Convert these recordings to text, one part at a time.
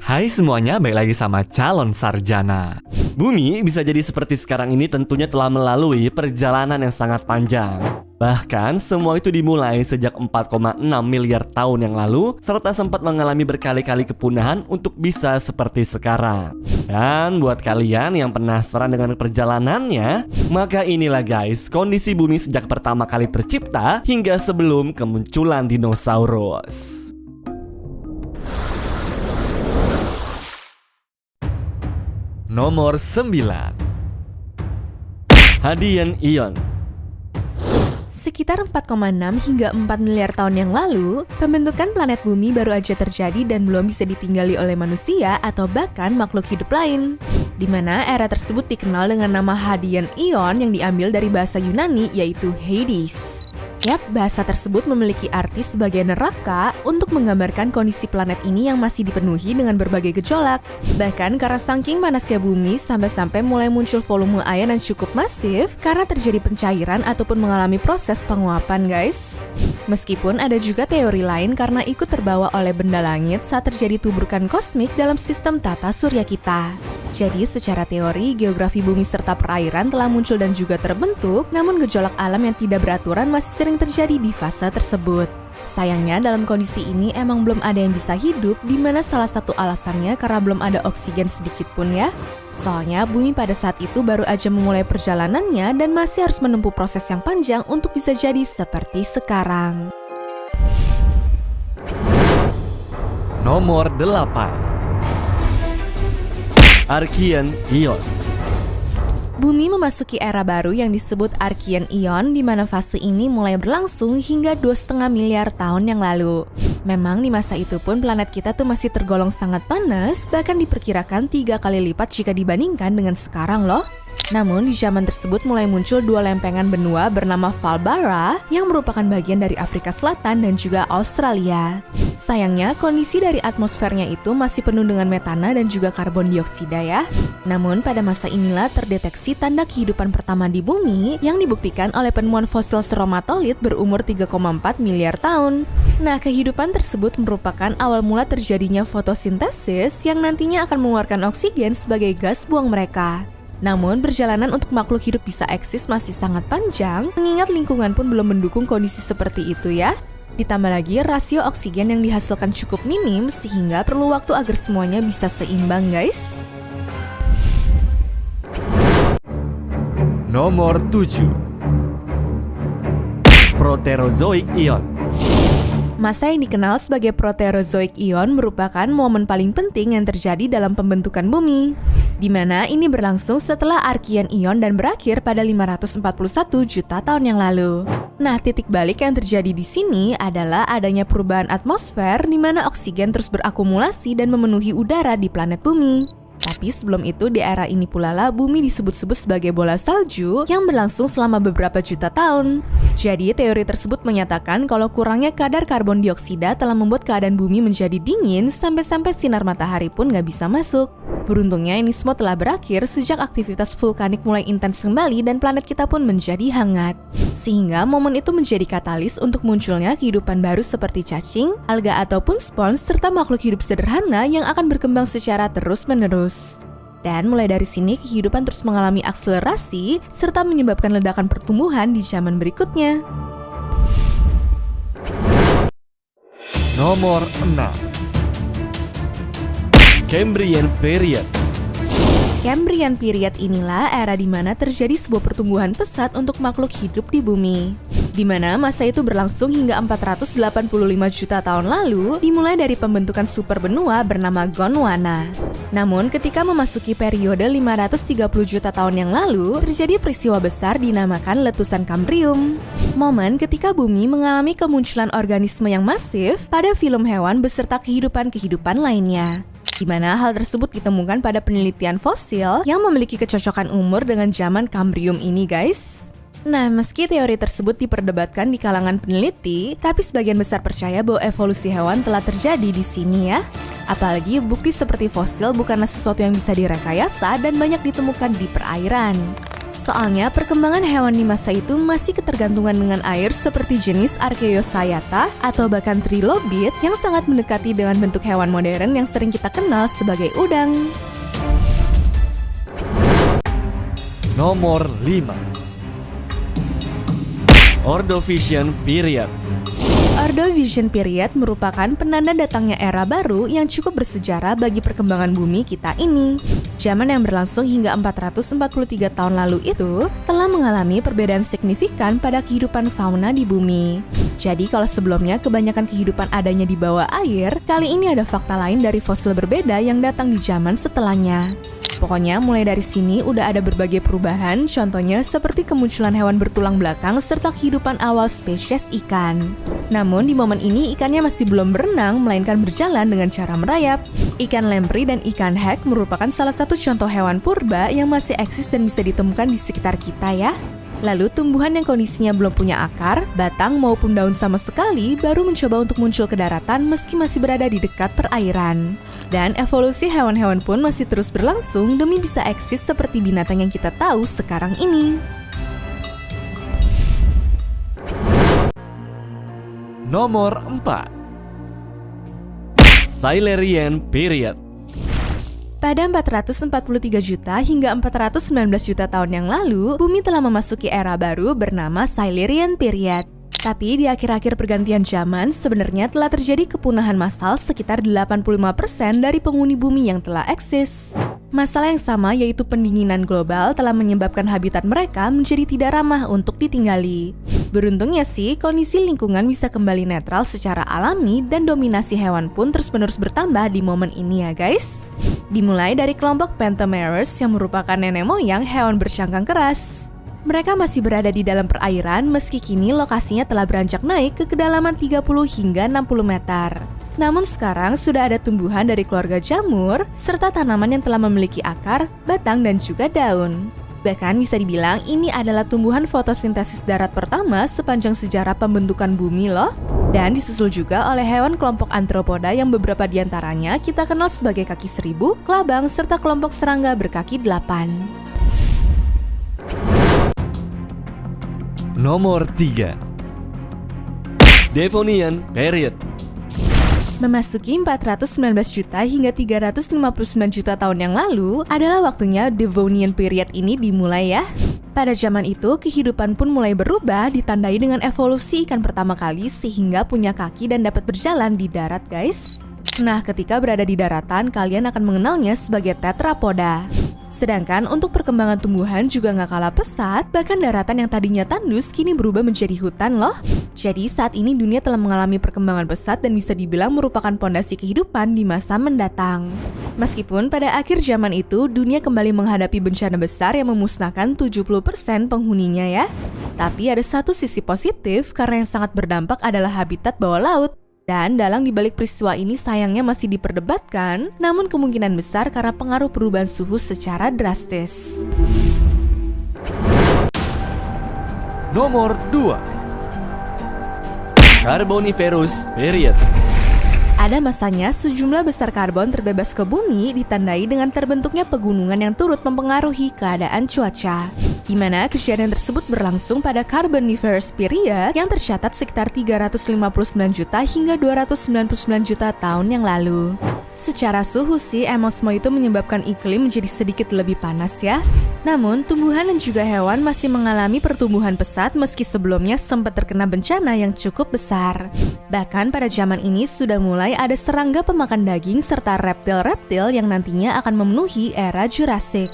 Hai semuanya, balik lagi sama calon sarjana. Bumi bisa jadi seperti sekarang ini tentunya telah melalui perjalanan yang sangat panjang. Bahkan semua itu dimulai sejak 4,6 miliar tahun yang lalu, serta sempat mengalami berkali-kali kepunahan untuk bisa seperti sekarang. Dan buat kalian yang penasaran dengan perjalanannya, maka inilah guys kondisi bumi sejak pertama kali tercipta hingga sebelum kemunculan dinosaurus. Nomor 9. Hadian Ion. Sekitar 4,6 hingga 4 miliar tahun yang lalu, pembentukan planet bumi baru aja terjadi dan belum bisa ditinggali oleh manusia atau bahkan makhluk hidup lain. Di mana era tersebut dikenal dengan nama Hadian Ion yang diambil dari bahasa Yunani yaitu Hades. Yap, bahasa tersebut memiliki arti sebagai neraka untuk menggambarkan kondisi planet ini yang masih dipenuhi dengan berbagai gejolak. Bahkan karena saking panasnya bumi, sampai-sampai mulai muncul volume air yang cukup masif karena terjadi pencairan ataupun mengalami proses penguapan guys. Meskipun ada juga teori lain karena ikut terbawa oleh benda langit saat terjadi tuburkan kosmik dalam sistem tata surya kita. Jadi secara teori, geografi bumi serta perairan telah muncul dan juga terbentuk, namun gejolak alam yang tidak beraturan masih sering terjadi di fase tersebut. Sayangnya dalam kondisi ini emang belum ada yang bisa hidup, di mana salah satu alasannya karena belum ada oksigen sedikit pun ya. Soalnya bumi pada saat itu baru aja memulai perjalanannya dan masih harus menempuh proses yang panjang untuk bisa jadi seperti sekarang. Nomor 8. Archean Ion. Bumi memasuki era baru yang disebut Archean Ion, di mana fase ini mulai berlangsung hingga 2,5 miliar tahun yang lalu. Memang di masa itu pun planet kita tuh masih tergolong sangat panas, bahkan diperkirakan 3 kali lipat jika dibandingkan dengan sekarang loh. Namun di zaman tersebut mulai muncul 2 lempengan benua bernama Falbara yang merupakan bagian dari Afrika Selatan dan juga Australia. Sayangnya kondisi dari atmosfernya itu masih penuh dengan metana dan juga karbon dioksida ya. Namun pada masa inilah terdeteksi tanda kehidupan pertama di bumi yang dibuktikan oleh penemuan fosil stromatolith berumur 3,4 miliar tahun. Nah, kehidupan tersebut merupakan awal mula terjadinya fotosintesis yang nantinya akan mengeluarkan oksigen sebagai gas buang mereka. Namun, perjalanan untuk makhluk hidup bisa eksis masih sangat panjang, mengingat lingkungan pun belum mendukung kondisi seperti itu ya. Ditambah lagi, rasio oksigen yang dihasilkan cukup minim, sehingga perlu waktu agar semuanya bisa seimbang guys. Nomor 7. Proterozoic Ion. Masa yang dikenal sebagai Proterozoic Ion merupakan momen paling penting yang terjadi dalam pembentukan bumi, di mana ini berlangsung setelah Archean Ion dan berakhir pada 541 juta tahun yang lalu. Nah, titik balik yang terjadi di sini adalah adanya perubahan atmosfer di mana oksigen terus berakumulasi dan memenuhi udara di planet bumi. Tapi sebelum itu di era ini pula lah bumi disebut-sebut sebagai bola salju yang berlangsung selama beberapa juta tahun. Jadi teori tersebut menyatakan kalau kurangnya kadar karbon dioksida telah membuat keadaan bumi menjadi dingin sampai-sampai sinar matahari pun nggak bisa masuk. Beruntungnya ini semua telah berakhir sejak aktivitas vulkanik mulai intens kembali dan planet kita pun menjadi hangat. Sehingga momen itu menjadi katalis untuk munculnya kehidupan baru seperti cacing, alga ataupun spons serta makhluk hidup sederhana yang akan berkembang secara terus-menerus. Dan mulai dari sini kehidupan terus mengalami akselerasi serta menyebabkan ledakan pertumbuhan di zaman berikutnya. Nomor 6. Cambrian Period. Cambrian Period inilah era di mana terjadi sebuah pertumbuhan pesat untuk makhluk hidup di bumi. Di mana masa itu berlangsung hingga 485 juta tahun lalu, dimulai dari pembentukan superbenua bernama Gondwana. Namun ketika memasuki periode 530 juta tahun yang lalu, terjadi peristiwa besar dinamakan letusan Kambrium. Momen ketika bumi mengalami kemunculan organisme yang masif pada filum hewan beserta kehidupan-kehidupan lainnya. Di mana hal tersebut ditemukan pada penelitian fosil yang memiliki kecocokan umur dengan zaman Kambrium ini guys. Nah, meski teori tersebut diperdebatkan di kalangan peneliti, tapi sebagian besar percaya bahwa evolusi hewan telah terjadi di sini ya. Apalagi bukti seperti fosil bukanlah sesuatu yang bisa direkayasa dan banyak ditemukan di perairan. Soalnya perkembangan hewan di masa itu masih ketergantungan dengan air seperti jenis Archaeocyathata atau bahkan trilobit yang sangat mendekati dengan bentuk hewan modern yang sering kita kenal sebagai udang. Nomor 5. Ordovician Period. Ordovician Period merupakan penanda datangnya era baru yang cukup bersejarah bagi perkembangan bumi kita ini. Zaman yang berlangsung hingga 443 tahun lalu itu telah mengalami perbedaan signifikan pada kehidupan fauna di bumi. Jadi kalau sebelumnya kebanyakan kehidupan adanya di bawah air, kali ini ada fakta lain dari fosil berbeda yang datang di zaman setelahnya. Pokoknya mulai dari sini udah ada berbagai perubahan, contohnya seperti kemunculan hewan bertulang belakang serta kehidupan awal spesies ikan. Namun di momen ini ikannya masih belum berenang, melainkan berjalan dengan cara merayap. Ikan lamprey dan ikan hek merupakan salah satu contoh hewan purba yang masih eksis dan bisa ditemukan di sekitar kita ya. Lalu tumbuhan yang kondisinya belum punya akar, batang maupun daun sama sekali baru mencoba untuk muncul ke daratan meski masih berada di dekat perairan. Dan evolusi hewan-hewan pun masih terus berlangsung demi bisa eksis seperti binatang yang kita tahu sekarang ini. Nomor 4. Silurian Period. Pada 443 juta hingga 419 juta tahun yang lalu, bumi telah memasuki era baru bernama Silurian Period. Tapi di akhir-akhir pergantian zaman, sebenarnya telah terjadi kepunahan massal sekitar 85% dari penghuni bumi yang telah eksis. Masalah yang sama yaitu pendinginan global telah menyebabkan habitat mereka menjadi tidak ramah untuk ditinggali. Beruntungnya sih, kondisi lingkungan bisa kembali netral secara alami dan dominasi hewan pun terus-menerus bertambah di momen ini ya guys. Dimulai dari kelompok Penthemeres yang merupakan nenek moyang hewan bercangkang keras. Mereka masih berada di dalam perairan meski kini lokasinya telah beranjak naik ke kedalaman 30 hingga 60 meter. Namun sekarang sudah ada tumbuhan dari keluarga jamur serta tanaman yang telah memiliki akar, batang, dan juga daun. Bahkan bisa dibilang ini adalah tumbuhan fotosintesis darat pertama sepanjang sejarah pembentukan bumi loh. Dan disusul juga oleh hewan kelompok Arthropoda yang beberapa diantaranya kita kenal sebagai kaki seribu, kelabang, serta kelompok serangga berkaki 8. Nomor 3. Devonian Period. Memasuki 419 juta hingga 359 juta tahun yang lalu adalah waktunya Devonian Period ini dimulai ya. Pada zaman itu, kehidupan pun mulai berubah ditandai dengan evolusi ikan pertama kali sehingga punya kaki dan dapat berjalan di darat guys. Nah, ketika berada di daratan, kalian akan mengenalnya sebagai tetrapoda. Sedangkan untuk perkembangan tumbuhan juga nggak kalah pesat, bahkan daratan yang tadinya tandus kini berubah menjadi hutan loh. Jadi saat ini dunia telah mengalami perkembangan pesat dan bisa dibilang merupakan pondasi kehidupan di masa mendatang. Meskipun pada akhir zaman itu dunia kembali menghadapi bencana besar yang memusnahkan 70% penghuninya ya. Tapi ada satu sisi positif karena yang sangat berdampak adalah habitat bawah laut. Dan dalang dibalik peristiwa ini sayangnya masih diperdebatkan, namun kemungkinan besar karena pengaruh perubahan suhu secara drastis. Nomor 2. Carboniferous Period. Ada masanya sejumlah besar karbon terbebas ke bumi ditandai dengan terbentuknya pegunungan yang turut mempengaruhi keadaan cuaca. Di mana kejadian tersebut berlangsung pada Carboniferous Period yang tercatat sekitar 359 juta hingga 299 juta tahun yang lalu. Secara suhu sih emang semua itu menyebabkan iklim menjadi sedikit lebih panas ya. Namun tumbuhan dan juga hewan masih mengalami pertumbuhan pesat meski sebelumnya sempat terkena bencana yang cukup besar. Bahkan pada zaman ini sudah mulai ada serangga pemakan daging serta reptil-reptil yang nantinya akan memenuhi era Jurassic.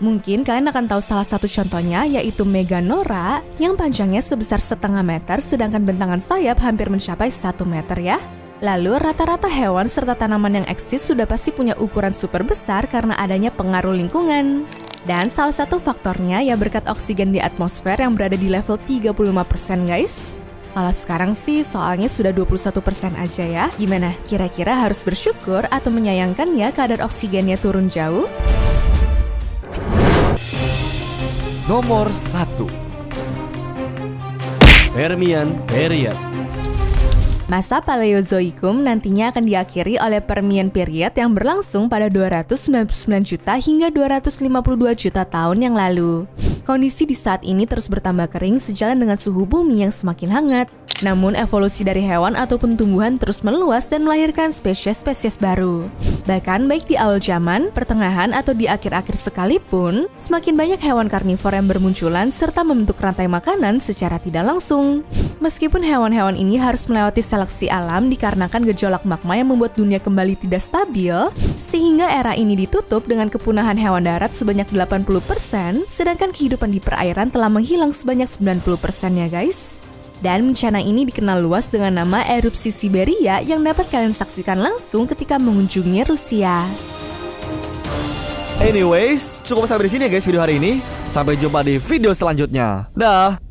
Mungkin kalian akan tahu salah satu contohnya yaitu Meganora yang panjangnya sebesar 0,5 meter sedangkan bentangan sayap hampir mencapai 1 meter ya. Lalu rata-rata hewan serta tanaman yang eksis sudah pasti punya ukuran super besar karena adanya pengaruh lingkungan. Dan salah satu faktornya ya berkat oksigen di atmosfer yang berada di level 35% guys. Kalau sekarang sih soalnya sudah 21% aja ya. Gimana? Kira-kira harus bersyukur atau menyayangkan ya kadar oksigennya turun jauh? Nomor 1. Permian Period. Masa Paleozoikum nantinya akan diakhiri oleh Permian Period yang berlangsung pada 299 juta hingga 252 juta tahun yang lalu. Kondisi di saat ini terus bertambah kering sejalan dengan suhu bumi yang semakin hangat. Namun evolusi dari hewan ataupun tumbuhan terus meluas dan melahirkan spesies-spesies baru. Bahkan baik di awal zaman, pertengahan atau di akhir-akhir sekalipun, semakin banyak hewan karnivor yang bermunculan serta membentuk rantai makanan secara tidak langsung. Meskipun hewan-hewan ini harus melewati seleksi alam dikarenakan gejolak magma yang membuat dunia kembali tidak stabil, sehingga era ini ditutup dengan kepunahan hewan darat sebanyak 80%, sedangkan kehidupan di perairan telah menghilang sebanyak 90% ya guys. Dan bencana ini dikenal luas dengan nama erupsi Siberia yang dapat kalian saksikan langsung ketika mengunjungi Rusia. Anyways, cukup sampai di sini ya guys video hari ini. Sampai jumpa di video selanjutnya. Dah.